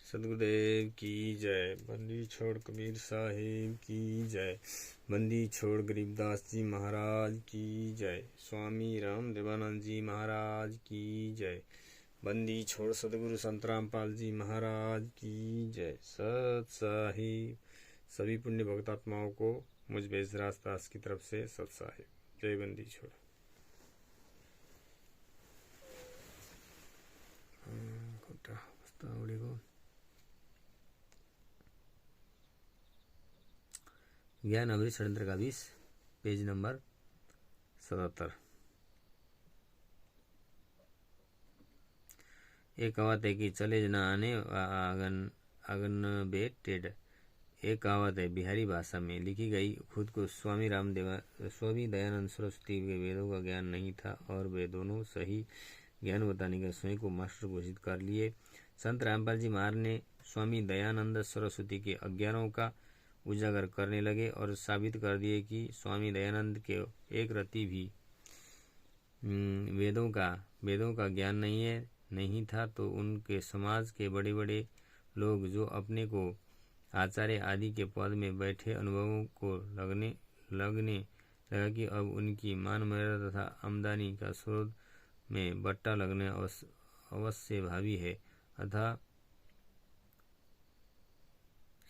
सदगुरुदेव की जय। बंदी छोड़ कबीर साहिब की जय। बंदी छोड़ गरीबदास जी महाराज की जय। स्वामी राम देवानंद जी महाराज की जय। बंदी छोड़ सदगुरु संत रामपाल जी महाराज की जय। सत साहिब। सभी पुण्य भक्तात्माओं को मुझ बेजराज दास की तरफ से सत साहिब। जय बंदी छोड़। ज्ञान अमृत षड्यंत्र का 20 पेज नंबर 77। एक कहावत है कि चले जना आने आगन बे टेढ़। एक कहावत है बिहारी भाषा में लिखी गई। खुद को स्वामी दयानंद सरस्वती के वेदों का ज्ञान नहीं था और वे दोनों सही ज्ञान बताने का स्वयं को मास्टर घोषित कर लिए। संत रामपाल जी महाराज ने स्वामी दयानंद सरस्वती के अज्ञानों का उजागर करने लगे और साबित कर दिए कि स्वामी दयानंद के एक रति भी वेदों का ज्ञान नहीं था। तो उनके समाज के बड़े बड़े लोग जो अपने को आचार्य आदि के पद में बैठे अनुभवों को लगने लगा कि अब उनकी मान मर्यादा तथा आमदनी का स्रोत में बट्टा लगने अवश्य भावी है। अतः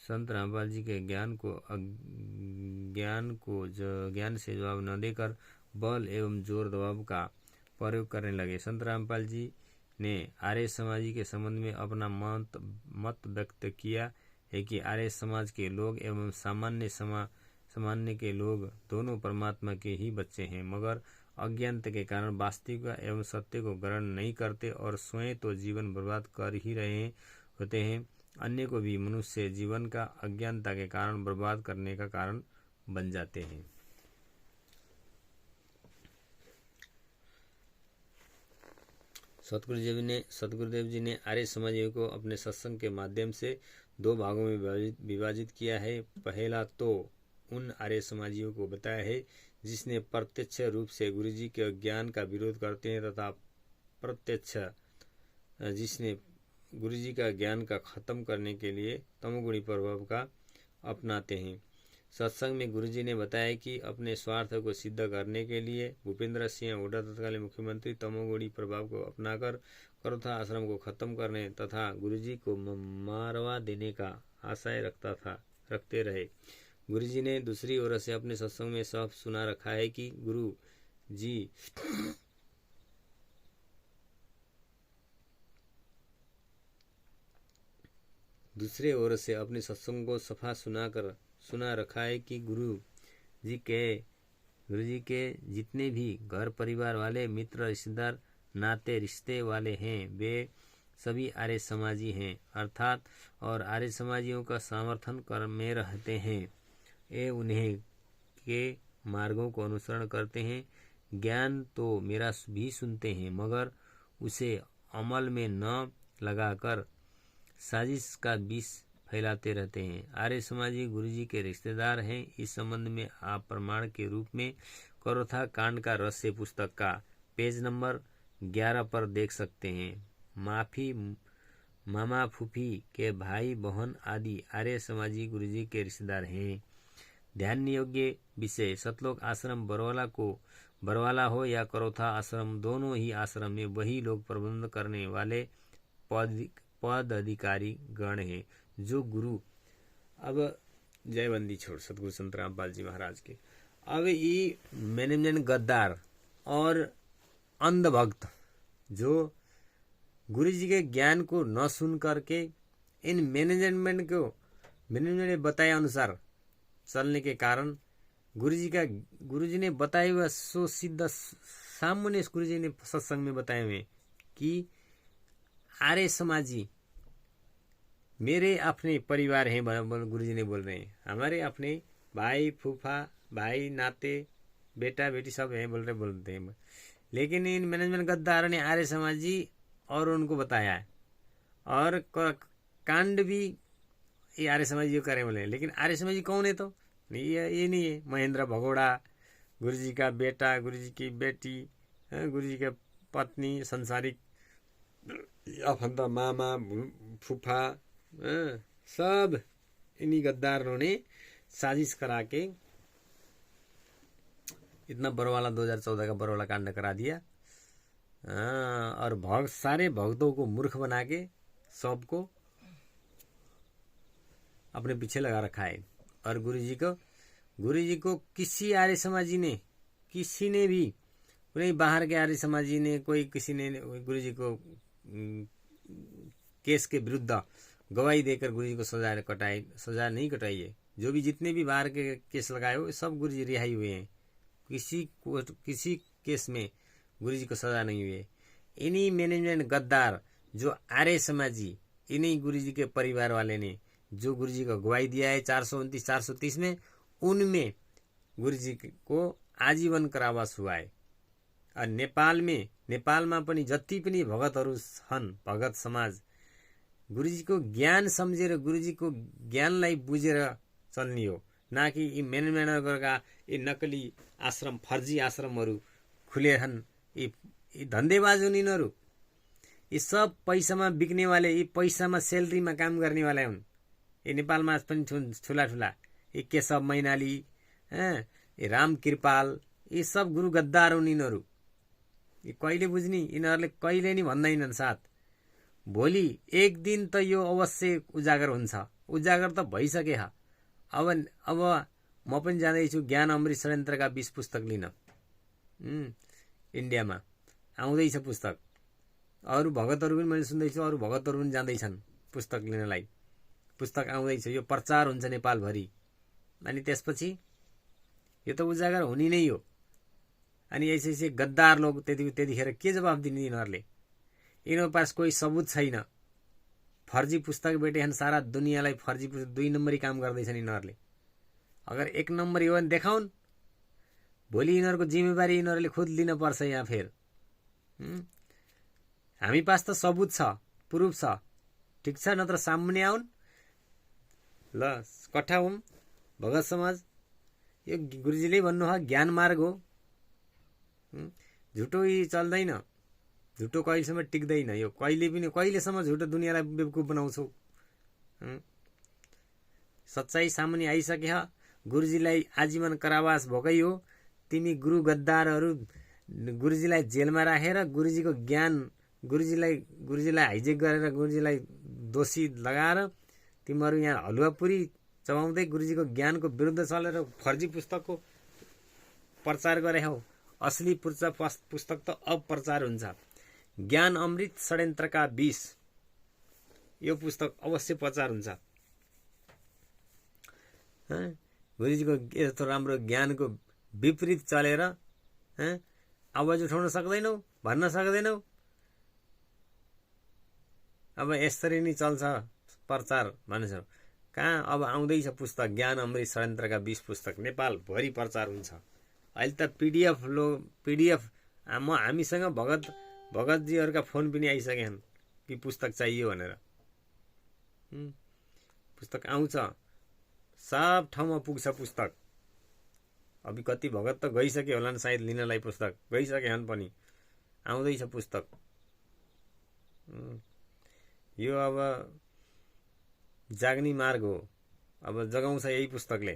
संत रामपाल जी के ज्ञान से जवाब न देकर बल एवं जोर दबाव का प्रयोग करने लगे। संत रामपाल जी ने आर्य समाजी के संबंध में अपना मत व्यक्त किया है कि आर्य समाज के लोग एवं सामान्य के लोग दोनों परमात्मा के ही बच्चे हैं, मगर अज्ञानता के कारण वास्तविकता एवं सत्य को ग्रहण नहीं करते और स्वयं तो जीवन बर्बाद कर ही रहे होते हैं, अन्य को भी मनुष्य जीवन का अज्ञानता के कारण बर्बाद करने का कारण बन जाते हैं। सतगुरुदेव जी ने आर्य समाजियों को अपने सत्संग के माध्यम से 2 भागों में विभाजित किया है। पहला तो उन आर्य समाजियों को बताया है जिसने प्रत्यक्ष रूप से गुरुजी के ज्ञान का विरोध करते हैं तथा प्रत्यक्ष जिसने गुरुजी का ज्ञान का खत्म करने के लिए तमोगुणी प्रभाव का अपनाते हैं। सत्संग में गुरुजी ने बताया कि अपने स्वार्थ को सिद्ध करने के लिए भूपेंद्र सिंह हुड्डा तत्कालीन मुख्यमंत्री तमोगुणी प्रभाव को अपनाकर करोथा आश्रम को खत्म करने तथा गुरुजी को मारवा देने का आशय रखते रहे। गुरुजी ने दूसरी ओर से अपने सत्संग में साफ सुना रखा है कि गुरु जी दूसरे ओर से अपने सत्संग को सफा सुना रखा है कि गुरु जी के जितने भी घर परिवार वाले मित्र रिश्तेदार नाते रिश्ते वाले हैं वे सभी आर्य समाजी हैं अर्थात और आर्य समाजियों का समर्थन कर में रहते हैं। ये उन्हें के मार्गों को अनुसरण करते हैं। ज्ञान तो मेरा भी सुनते हैं मगर उसे अमल में न लगाकर साजिश का विष फैलाते रहते हैं। आर्य समाजी गुरुजी के रिश्तेदार हैं। इस संबंध में आप प्रमाण के रूप में करोथा कांड का रहस्य पुस्तक का पेज नंबर 11 पर देख सकते हैं। मामा फूफी के भाई बहन आदि आर्य समाजी गुरुजी के रिश्तेदार हैं। ध्यान योग्य विषय सतलोक आश्रम बरवाला हो या करोथा आश्रम, दोनों ही आश्रम में वही लोग प्रबंध करने वाले पद अधिकारी गण हैं जो गुरु। अब जयबंदी छोड़ सतगुरु संत रामपाल जी महाराज के। अब ये मैनेजमेंट गद्दार और अंधभक्त जो गुरु जी के ज्ञान को न सुन करके इन मैनेजमेंट ने बताए अनुसार चलने के कारण गुरु जी ने बताए हुआ सो सीधा सामने गुरु जी ने सत्संग में बताए हुए कि आर्य समाजी मेरे अपने परिवार हैं। गुरुजी ने बोल रहे हैं हमारे अपने भाई फूफा भाई नाते बेटा बेटी सब हैं बोलते हैं। लेकिन इन मैनेजमेंट गद्दारों ने आर्य समाजी और उनको बताया है और कांड भी ये आर्य समाजी करे बोले। लेकिन आर्य समाजी कौन है? तो ये नहीं है महेंद्र भगोड़ा, गुरुजी का बेटा, गुरुजी की बेटी, गुरुजी के पत्नी, संसारिक आफंत मामा फूफा सब इन्हीं गद्दारों ने साजिश करा के इतना बरवाला 2014 का बरवाला कांड करा दिया। और सारे भक्तों को मूर्ख बना के सबको अपने पीछे लगा रखा है। और गुरु जी को किसी आर्य समाजी ने, किसी ने भी, कोई बाहर के आर्य समाजी ने, कोई किसी ने गुरु जी को केस के विरुद्ध गवाही देकर गुरु जी को सजा नहीं कटाई है। जो भी जितने भी बाहर के केस लगाए हो सब गुरु जी रिहाई हुए हैं। किसी केस में गुरु जी को सजा नहीं हुई है। इन्हीं मैनेजमेंट गद्दार जो आर्य समाजी, इन्हीं गुरु जी के परिवार वाले ने जो गुरु जी को गवाही दिया है 429 430 में, उनमें गुरु जी को आजीवन कारावास हुआ है। और नेपालमा पनि जति पनि भगतहरू छन्, भगत समाज, गुरुजी को ज्ञान सम्झेर, गुरुजी को ज्ञानलाई बुझेर चल्ने हो, न कि यी मेनमेनरका यी नकली आश्रम, फर्जी आश्रमहरू खुले छन्। यी धन्देबाज हुन् यिनीहरू। यी सब पैसामा बिक्नेवाले, यी पैसामा सेलरीमा काम गर्नेवाला हुन्। यी नेपालमा पनि ठुला ठुला यी केशव मैनाली, यी राम कृपाल, यी सब गुरु गद्दार हुन् यिनीहरू। यी कहिले बुझ्ने? यिनीहरूले कहिले नि भन्दैनन् साथ। भोलि एक दिन त यो अवश्य उजागर हुन्छ। उजागर त भइसके। अब म पनि जाँदैछु ज्ञान अमृत षड्यन्त्रका 20 पुस्तक लिन। इन्डियामा आउँदैछ पुस्तक। अरू भगतहरू पनि मैले सुन्दैछु, अरू भगतहरू पनि जाँदैछन् पुस्तक लिनलाई। पुस्तक आउँदैछ, यो प्रचार हुन्छ नेपालभरि। अनि त्यसपछि यो त उजागर हुने नै हो। अनि यसै गद्दार लोग त्यतिखेर के जवाफ दिने यिनीहरूले? यिनीहरू पास कोही सबुत छैन। फर्जी पुस्तक बेटेछन्, सारा दुनियाँलाई फर्जी पुस्तक 2 नम्बरी काम गर्दैछन् यिनीहरूले। अगर 1 नम्बरी हो भने देखाउन्। भोलि यिनीहरूको जिम्मेवारी यिनीहरूले खुद लिन पर्छ। यहाँ फेर हामी पास त सबुत छ, प्रुफ छ, ठिक छ, नत्र सामुन्ने आउन्। ल कट्ठा हुँ भगत समाज। यो गुरुजीले भन्नु हो ज्ञान मार्ग हो। झुटो यी चल्दैन, झुटो कहिलेसम्म टिक्दैन। यो कहिलेसम्म झुटो दुनियाँलाई बेवकुफ बनाउँछौ? सच्चाइ सामुन्ने आइसके। गुरुजीलाई आजीवन कारावास भएकै हो। तिमी गुरु गद्दारहरू गुरुजीलाई जेलमा राखेर गुरुजीको ज्ञान, गुरुजीलाई हाइजेक गरेर, गुरुजीलाई दोषी लगाएर तिमीहरू यहाँ हलुवापुरी चबाउँदै गुरुजीको ज्ञानको विरुद्ध चलेर फर्जी पुस्तकको प्रचार गरे हौ। असली पुस्तक त अब प्रचार हुन्छ। ज्ञान अमृत षड्यन्त्रका 20 यो पुस्तक अवश्य प्रचार हुन्छ। गुरुजीको यस्तो राम्रो ज्ञानको विपरीत चलेर आवाज उठाउन सक्दैनौ, भन्न सक्दैनौ। अब यसरी नै चल्छ प्रचार मानिसहरू कहाँ। अब आउँदैछ पुस्तक ज्ञान अमृत षड्यन्त्रका 20 पुस्तक नेपालभरि प्रचार हुन्छ। अहिले त पीडीएफ हामीसँग भगतजीहरूका फोन पनि आइसके छन् कि पुस्तक चाहियो भनेर। पुस्तक आउँछ, सब ठाउँमा पुग्छ पुस्तक। अब कति भगत त गइसके होलान् सायद लिनलाई, पुस्तक गइसके छन् पनि। आउँदैछ पुस्तक। यो अब जाग्ने मार्ग हो। अब जगाउँछ यही पुस्तकले।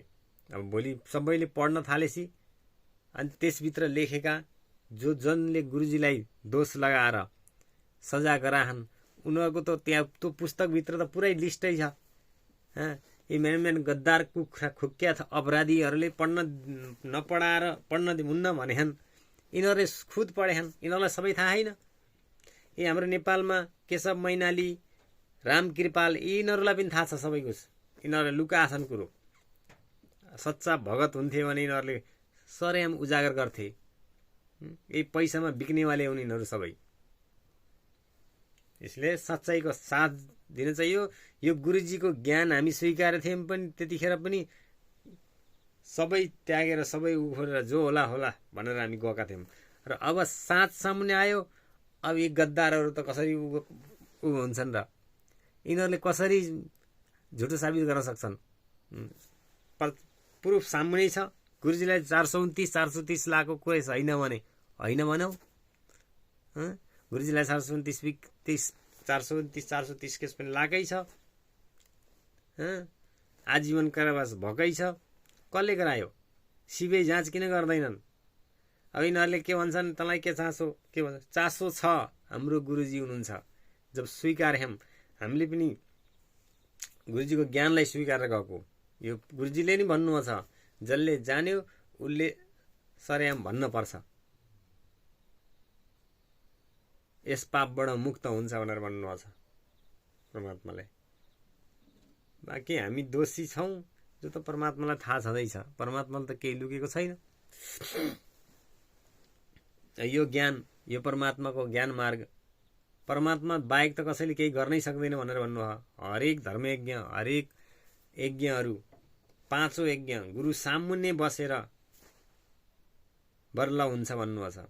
अब भोलि सबैले पढ्न थालेपछि अनि त्यसभित्र लेखेका जो जनले गुरुजीलाई दोष लगाएर सजा गराहन् उनीहरूको त त्यहाँ त्यो पुस्तकभित्र त पुरै लिस्टै छ। यी मेन गद्दार कुख्यात अपराधीहरूले नपढाएर पढ्न हुन्न भनेछन्। यिनीहरूले खुद पढेछन्, यिनीहरूलाई सबै थाहा छैन। यी हाम्रो नेपालमा केशव मैनाली, राम कृपाल, यिनीहरूलाई पनि थाहा छ सबै कुछ। यिनीहरूले लुकाछन् कुरो। सच्चा भगत हुन्थे भने यिनीहरूले सरेआम उजागर गर्थे। यही पैसामा बिक्नेवाले हुन् यिनीहरू सबै। यसले सच्चाइको साथ दिन चाहियो। यो गुरुजीको ज्ञान हामी स्वीकार थियौँ पनि त्यतिखेर पनि सबै त्यागेर सबै उखोरेर जो होला होला भनेर हामी गएका थियौँ। र अब साँच सामुन्ने आयो। अब यी गद्दारहरू त कसरी हुन्छन् र यिनीहरूले कसरी झुटो साबित गर्न सक्छन्? प्रुफ सामुन्ने छ। गुरुजीलाई 429 430 लाखको कुरा होइन भने होइन भनौ। गुरुजीलाई 429 430 केस पनि लागै छ। आजीवन कारावास भएकै छ। कसले गरायो? सिबिआई जाँच किन गर्दैनन्? अब यिनीहरूले के भन्छन्, तँलाई के चासो, के भन्छ? चासो छ, हाम्रो गुरुजी हुनुहुन्छ। जब स्वीकार्यौँ, हामीले पनि गुरुजीको ज्ञानलाई स्वीकारेर गएको। यो गुरुजीले नि भन्नुभएको छ, जसले जान्यो उसले सरेआम भन्नुपर्छ, यस पापबाट मुक्त हुन्छ भनेर भन्नुभएको छ परमात्माले। बाँकी हामी दोषी छौँ, जो त परमात्मालाई थाहा छँदैछ। परमात्माले त केही लुकेको छैन। यो ज्ञान, यो परमात्माको ज्ञान मार्ग, परमात्मा बाहेक त कसैले केही गर्नै सक्दैन भनेर भन्नुभयो। हरेक धर्मयज्ञ, हरेक यज्ञहरू, 5औं यज्ञ गुरु सामुन्ने बसेर बर्ल हुन्छ भन्नुभएको छ।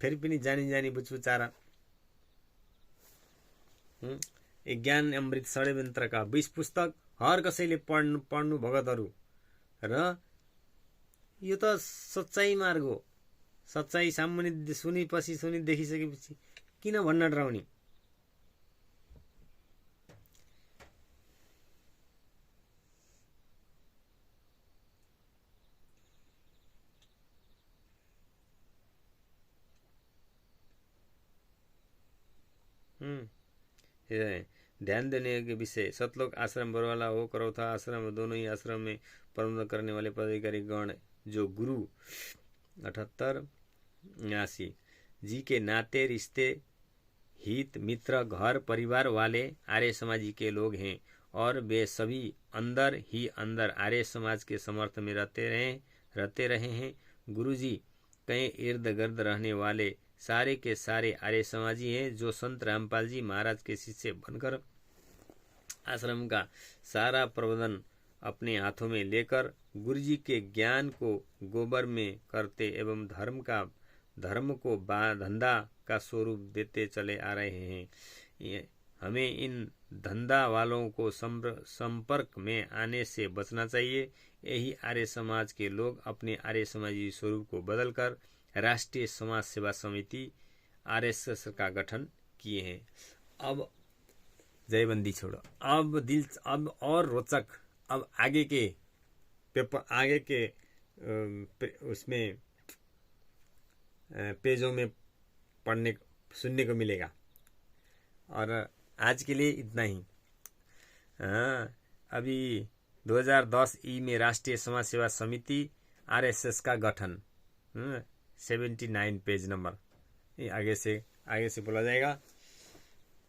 फेरि पनि जानी जानी बुझबुचाएर ज्ञान अमृत षड्यन्त्रका 20 पुस्तक हर कसैले पढ्नु भगतहरू। र यो त सच्चाइ मार्ग हो। सच्चाइ सामुन्ने सुनि देखिसकेपछि किन भन्न डराउने? ध्यान देने योग्य विषय, सतलोक आश्रम बरवाला हो, करौथा आश्रम, दोनों ही आश्रम में प्रबंधन करने वाले पदाधिकारी गण जो गुरु 78 जी के नाते, रिश्ते, हित, मित्र, घर परिवार वाले आर्य समाजी के लोग हैं और वे सभी अंदर ही अंदर आर्य समाज के समर्थ में रहते रहे हैं। गुरुजी कहीं इर्द गिर्द रहने वाले सारे के सारे आर्य समाजी हैं, जो संत रामपाल जी महाराज के शिष्य बनकर आश्रम का सारा प्रबंधन अपने हाथों में लेकर गुरुजी के ज्ञान को गोबर में करते एवं धर्म को धंधा का स्वरूप देते चले आ रहे हैं। हमें इन धंधा वालों को संपर्क में आने से बचना चाहिए। यही आर्य समाज के लोग अपने आर्य समाजी स्वरूप को बदलकर राष्ट्रीय समाज सेवा समिति आरएसएस का गठन किए हैं। अब जयबंदी छोड़ो, अब और रोचक, अब आगे के पेपर, आगे के उसमें पेजों में सुनने को मिलेगा। और आज के लिए इतना ही। अभी 2010 ई में राष्ट्रीय समाज सेवा समिति आरएसएस का गठन, 79 पेज नंबर, ये आगे से बोला जाएगा।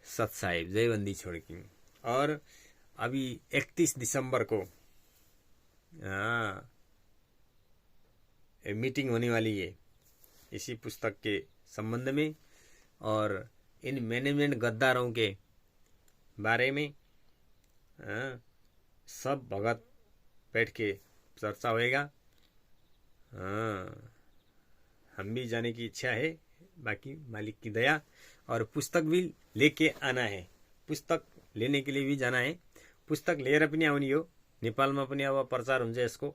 सत साहिब जयबंदी छोड़ की। और अभी 31 दिसंबर को मीटिंग होने वाली है इसी पुस्तक के संबंध में, और इन मैनेजमेंट गद्दारों के बारे में सब भगत बैठ के चर्चा होएगा। हम भी जाने की इच्छा है, बाकी मालिक की दया। और पुस्तक भी लेके आना है, पुस्तक लेने के लिए भी जाना है। पुस्तक लिएर पनि आउने हो। नेपालमा पनि अब प्रचार हुन्छ यसको।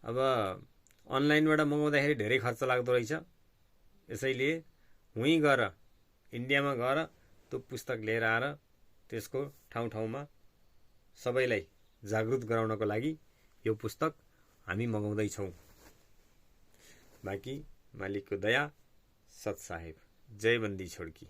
अब अनलाइनबाट मगाउँदाखेरि धेरै खर्च लाग्दो रहेछ। यसैले उहीँ गएर, इन्डियामा गएर त्यो पुस्तक लिएर आएर त्यसको ठाउँ ठाउँमा सबैलाई जागृत गराउनको लागि यो पुस्तक हामी मगाउँदैछौँ। बाँकी मालिकको दया, सत साहेब जयबंदी छोड्की।